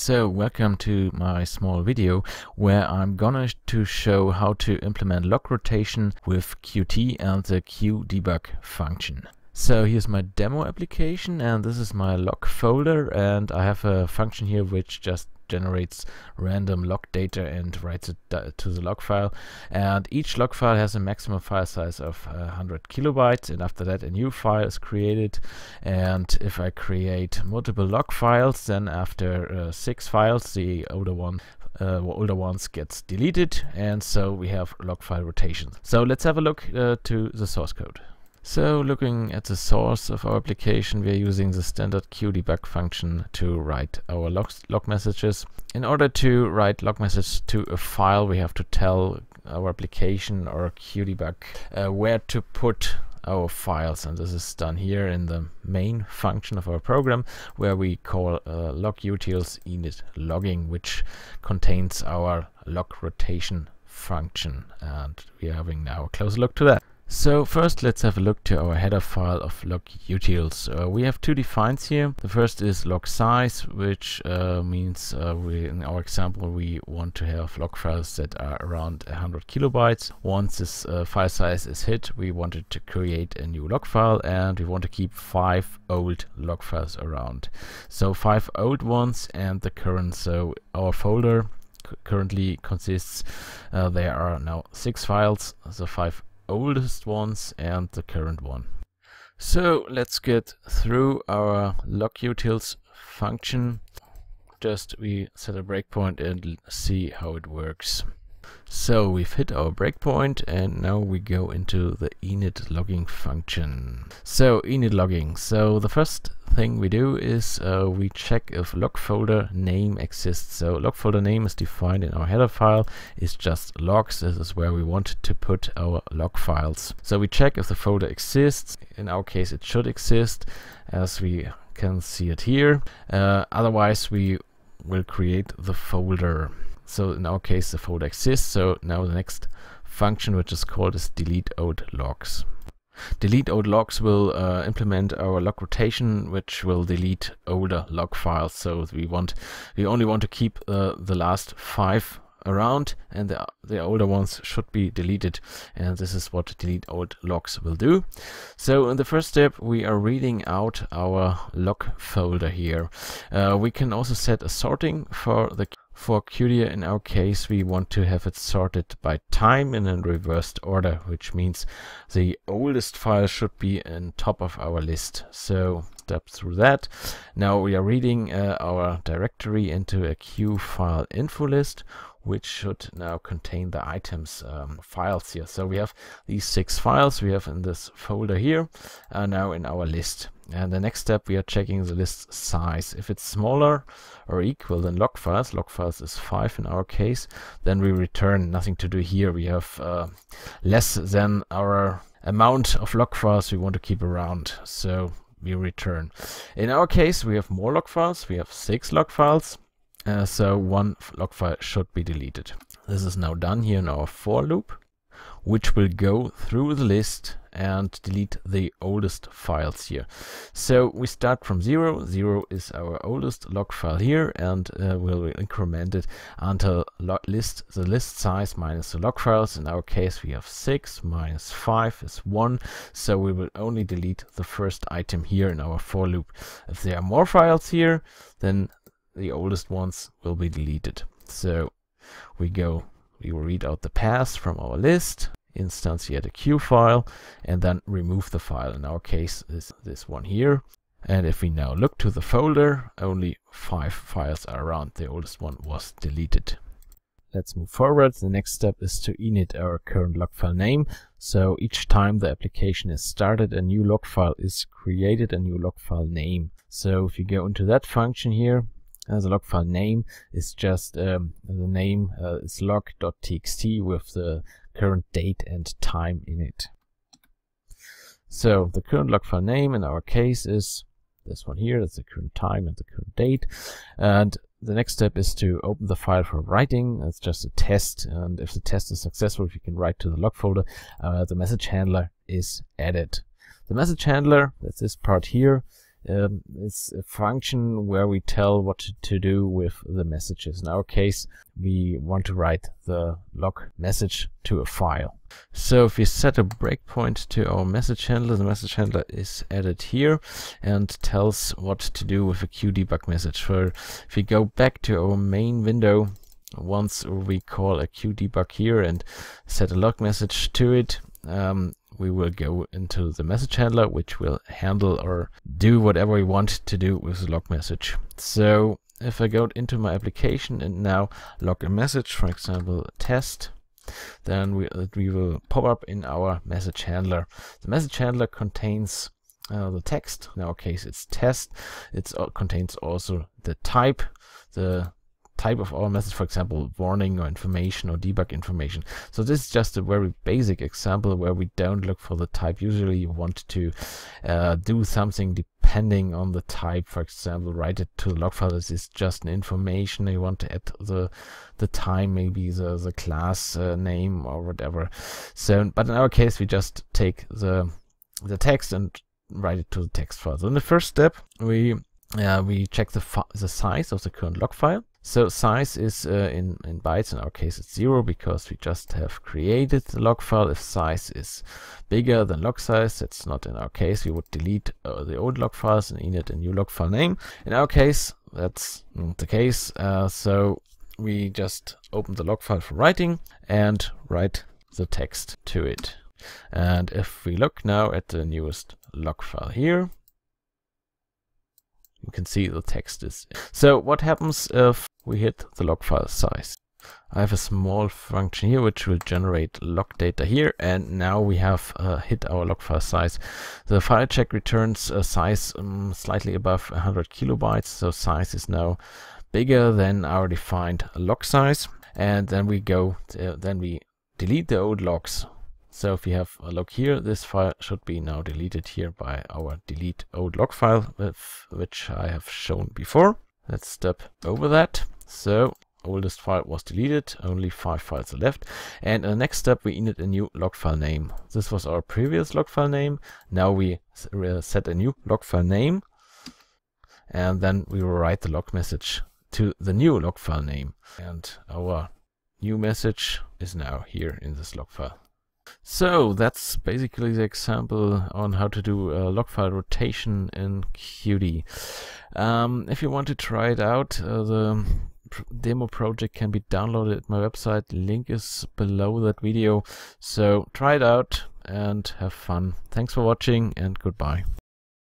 So welcome to my small video where I'm gonna to show how to implement log rotation with Qt and the qDebug function. So here's my demo application, and this is my log folder, and I have a function here which just generates random log data and writes it to the log file, and each log file has a maximum file size of 100 kilobytes, and after that a new file is created. And if I create multiple log files, then after 6 files the older ones gets deleted, and so we have log file rotation. So let's have a look to the source code. So looking at the source of our application, we are using the standard qDebug function to write our log messages. In order to write log message to a file, we have to tell our application or qDebug where to put our files, and this is done here in the main function of our program, where we call logutils init logging, which contains our log rotation function, and we are having now a closer look to that. So first let's have a look to our header file of logutils. We have two defines here. The first is log size, which means in our example we want to have log files that are around 100 kilobytes. Once this file size is hit, we wanted to create a new log file, and we want to keep 5 old log files around. So 5 old ones and the current. So our folder currently consists, there are now 6 files, the 5 oldest ones and the current one. So let's get through our logutils function. Just we set a breakpoint and see how it works. So we've hit our breakpoint, and now we go into the init logging function. So init logging. So the first thing we do is we check if log folder name exists. So log folder name is defined in our header file. It's just logs. This is where we want to put our log files. So we check if the folder exists. In our case, it should exist, as we can see it here. Otherwise, we will create the folder. So in our case, the folder exists. So now the next function, which is called, is delete old logs. Delete old logs will implement our log rotation, which will delete older log files. So we only want to keep the last 5 around, and the older ones should be deleted, and this is what delete old logs will do. So in the first step, we are reading out our log folder here. We can also set a sorting for Qt. In our case, we want to have it sorted by time in a reversed order, which means the oldest file should be on top of our list. So step through that. Now we are reading our directory into a Q file info list, which should now contain the items files here. So we have these 6 files we have in this folder here now in our list. And the next step, we are checking the list size. If it's smaller or equal than log files is 5 in our case, then we return. Nothing to do here. We have less than our amount of log files we want to keep around, so we return. In our case, we have more log files. We have 6 log files. So 1 log file should be deleted. This is now done here in our for loop, which will go through the list and delete the oldest files here. So we start from 0. 0 is our oldest log file here, and we'll increment it until the list size minus the log files. In our case, we have 6 minus 5 is 1, so we will only delete the first item here in our for loop. If there are more files here, then the oldest ones will be deleted. So we will read out the path from our list, instantiate a Q file, and then remove the file. In our case, is this one here. And if we now look to the folder, only 5 files are around. The oldest one was deleted. Let's move forward. The next step is to init our current log file name. So each time the application is started, a new log file is created, a new log file name. So if you go into that function here, the log file name is just the name is log.txt with the current date and time in it. So the current log file name in our case is this one here. That's the current time and the current date. And the next step is to open the file for writing. It's just a test, and if the test is successful, if you can write to the log folder, the message handler is added. The message handler, that's this part here, it's a function where we tell what to do with the messages. In our case, we want to write the log message to a file. So if we set a breakpoint to our message handler, the message handler is added here and tells what to do with a qDebug message. If we go back to our main window, once we call a qDebug here and set a log message to it, we will go into the message handler, which will handle or do whatever we want to do with the log message. So if I go into my application and now log a message, for example test, then we will pop up in our message handler. The message handler contains the text. In our case it's test. It contains also the type of our message, for example warning or information or debug information. So this is just a very basic example where we don't look for the type. Usually you want to do something depending on the type, for example write it to the log file. This is just an information. You want to add the time, maybe the class name or whatever. So but in our case we just take the text and write it to the text file. So in the first step we check the size of the current log file. So size is in bytes. In our case it's 0 because we just have created the log file. If size is bigger than log size, that's not in our case. We would delete the old log files and init a new log file name. In our case that's not the case, so we just open the log file for writing and write the text to it. And if we look now at the newest log file here, you can see the text is. So what happens if we hit the log file size? I have a small function here which will generate log data here, and now we have hit our log file size. The file check returns a size slightly above 100 kilobytes, so size is now bigger than our defined log size. And then we go then we delete the old logs. So if we have a log here, this file should be now deleted here by our delete old log file, which I have shown before. Let's step over that. So oldest file was deleted, only 5 files are left. And in the next step we init a new log file name. This was our previous log file name. Now we set a new log file name, and then we will write the log message to the new log file name. And our new message is now here in this log file. So that's basically the example on how to do log file rotation in Qt. If you want to try it out, the demo project can be downloaded at my website. Link is below that video. So try it out and have fun. Thanks for watching and goodbye.